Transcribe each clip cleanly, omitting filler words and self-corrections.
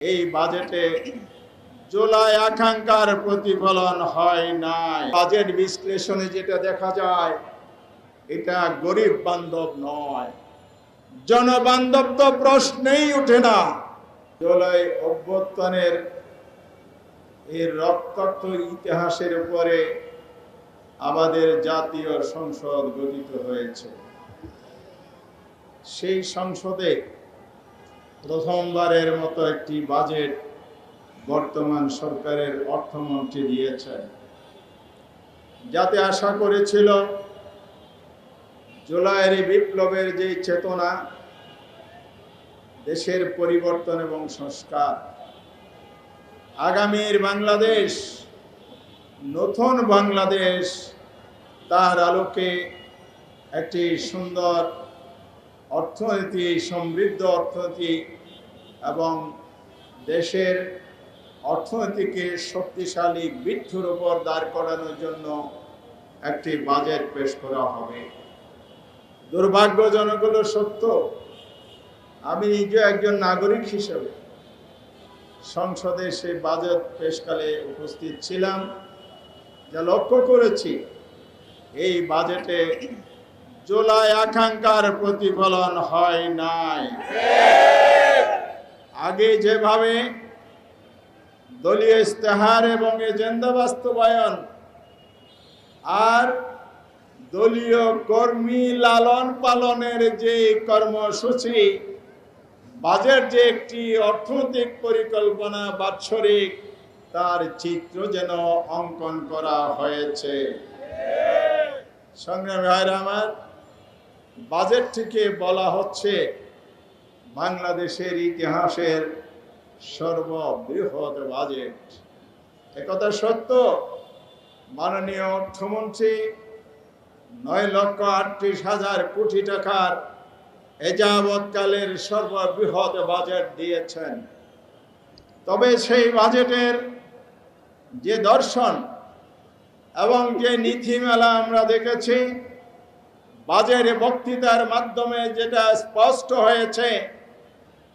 এই বাজেটে জুলাই আকাঙ্ক্ষার প্রতিফলন হয় নাই। বাজেট বিশ্লেষণে যেটা দেখা যায়, এটা গরিব বান্ধব নয়, জনবান্ধব তো প্রশ্নেই উঠে না। জুলাই অভ্যুত্থানের এই রক্তাক্ত ইতিহাসের উপরে আমাদের জাতীয় সংসদ গঠিত হয়েছে। সেই সংসদে প্রথমবারের মতো একটি বাজেট বর্তমান সরকারের অর্থমন্ত্রী দিয়েছেন, যাতে আশা করেছিল জুলাইয়ের বিপ্লবের যে চেতনা, দেশের পরিবর্তন এবং সংস্কার, আগামীর বাংলাদেশ, নতুন বাংলাদেশ, তার আলোকে একটি সুন্দর অর্থনীতি, সমৃদ্ধ অর্থনীতি এবং দেশের অর্থনীতিকে শক্তিশালী বৃদ্ধির উপর দাঁড় করানোর জন্য একটি বাজেট পেশ করা হবে। দুর্ভাগ্যজনক হলো সত্য, আমি নিজে একজন নাগরিক হিসেবে সংসদে সেই বাজেট পেশকালে উপস্থিত ছিলাম। যা লক্ষ্য করেছি, এই বাজেটে জুলাই আকাঙ্ক্ষার প্রতিফলন হয় নাই। আগে যেভাবে দলীয় ইস্তেহার এবং এজেন্ডা বাস্তবায়ন আর দলীয় কর্মী লালন পালনের যে কর্মসূচি, বাজেট যে একটি অর্থনৈতিক পরিকল্পনা বাৎসরিক, তার চিত্র যেন অঙ্কন করা হয়েছে। সংগ্রামী ভাইরা আমার, বাজেটটিকে বলা হচ্ছে বাংলাদেশের ইতিহাসের সর্ববৃহৎ বাজেট। একথা সত্য। মাননীয় অর্থমন্ত্রী 9,38,000 কোটি টাকার এযাবৎকালের সর্ববৃহৎ বাজেট দিয়েছেন। তবে সেই বাজেটের যে দর্শন এবং যে নীতিমালা আমরা দেখেছি, বাজেট বক্তৃতার মাধ্যমে যেটা স্পষ্ট হয়েছে,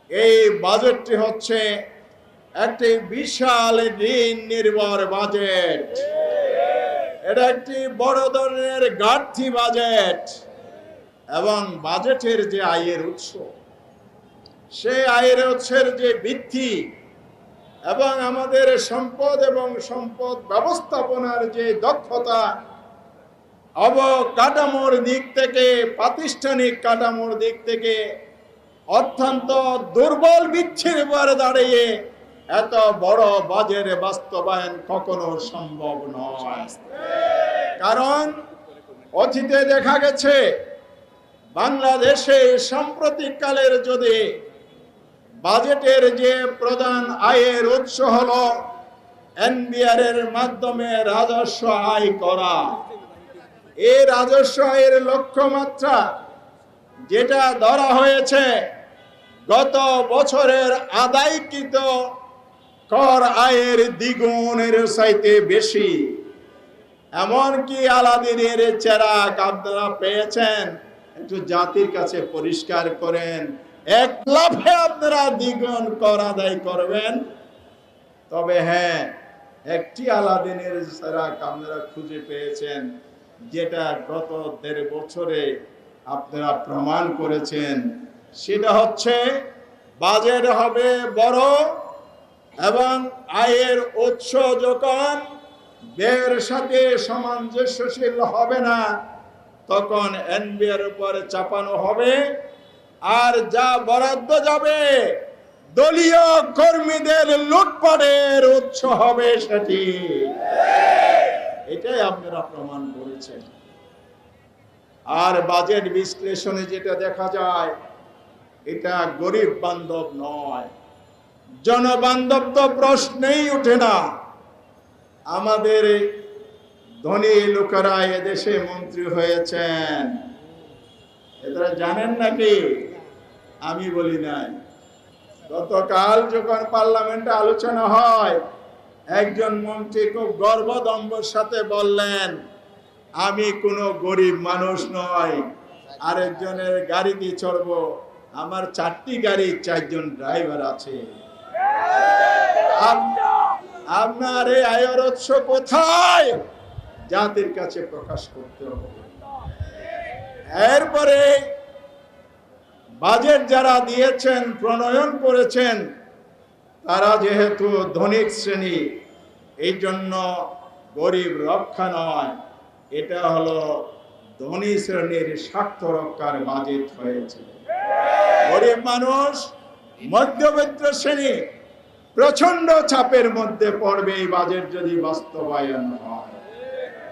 এই বাজেটটি হচ্ছে একটি বিশাল ঋণ নির্ভর বাজেট। এটা একটি বড় ধরনের ঘাটতি বাজেট এবং বাজেটের যে আয়ের উৎস, সেই আয়ের উৎসের যে বৃদ্ধি এবং আমাদের সম্পদ এবং সম্পদ ব্যবস্থাপনার যে দক্ষতা, অবকাঠামোর দিক থেকে, প্রাতিষ্ঠানিক কাঠামোর দিক থেকে অত্যন্ত দুর্বল বিচ্ছির উপর দাঁড়িয়ে এত বড় বাজেট বাস্তবায়ন কখনো সম্ভব নয়। কারণ অতীতে দেখা গেছে, বাংলাদেশে সাম্প্রতিককালের যদি বাজেটের যে প্রধান আয়ের উৎস হলো এনবিআর এর মাধ্যমে রাজস্ব আয় করা। এই রাজস্ব আয়ের লক্ষ্যমাত্রা যেটা ধরা হয়েছে, গত বছরের আদায়কৃত কর আয়ের দ্বিগুণের চাইতে বেশি। এমনকি আলাদিনের চেরাগ আপনারা পেয়েছেন, একটু জাতির কাছে পরিষ্কার করেন, এক লাফে আপনারা দ্বিগুণ কর আদায় করবেন। তবে হ্যাঁ, একটি আলাদিনের চেরাগ আপনারা খুঁজে পেয়েছেন, যেটা গত 1.5 বছরে আপনারা প্রমাণ করেছেন। সেটা হচ্ছে বাজেট হবে বড় এবং আয়ের উৎস যখন ব্যয়ের সাথে সামঞ্জস্যশীল হবে না, তখন এনবিআর উপরে চাপানো হবে, আর যা বরাদ্দ যাবে দলীয় কর্মীদের লুটপাটের উৎস হবে সেটি। এটাই আপনারা প্রমাণ করেছেন। আর বাজেট বিশ্লেষণে যেটা দেখা যায়, এটা গরিব বান্ধব নয়, জনবান্ধব তো প্রশ্নেই উঠে না। আমাদের ধনী লোকেরা এদেশে মন্ত্রী হয়েছেন, এরা জানেন নাকি? আমি বলি নাই। গতকাল যখন পার্লামেন্টে আলোচনা হয়, একজন মন্ত্রী খুব গর্বদম্ভের সাথে বললেন, আমি কোনো গরিব মানুষ নয়, আরেকজনের গাড়িতে চড়বো, আমার 4টি গাড়ি, 4জন ড্রাইভার আছে। আপনার এই আয়ের উৎস কোথায় জাতির কাছে প্রকাশ করতে হবে। এরপরে বাজেট যারা দিয়েছেন, প্রণয়ন করেছেন, তারা যেহেতু ধনিক শ্রেণী, এই জন্য গরিব রক্ষা নয়, এটা হলো ধনী শ্রেণীর স্বার্থ রক্ষার বাজেট হয়েছে। গরিব মানুষ, মধ্যবিত্ত শ্রেণী প্রচন্ড চাপের মধ্যে পড়বে এই বাজেট যদি বাস্তবায়ন হয়।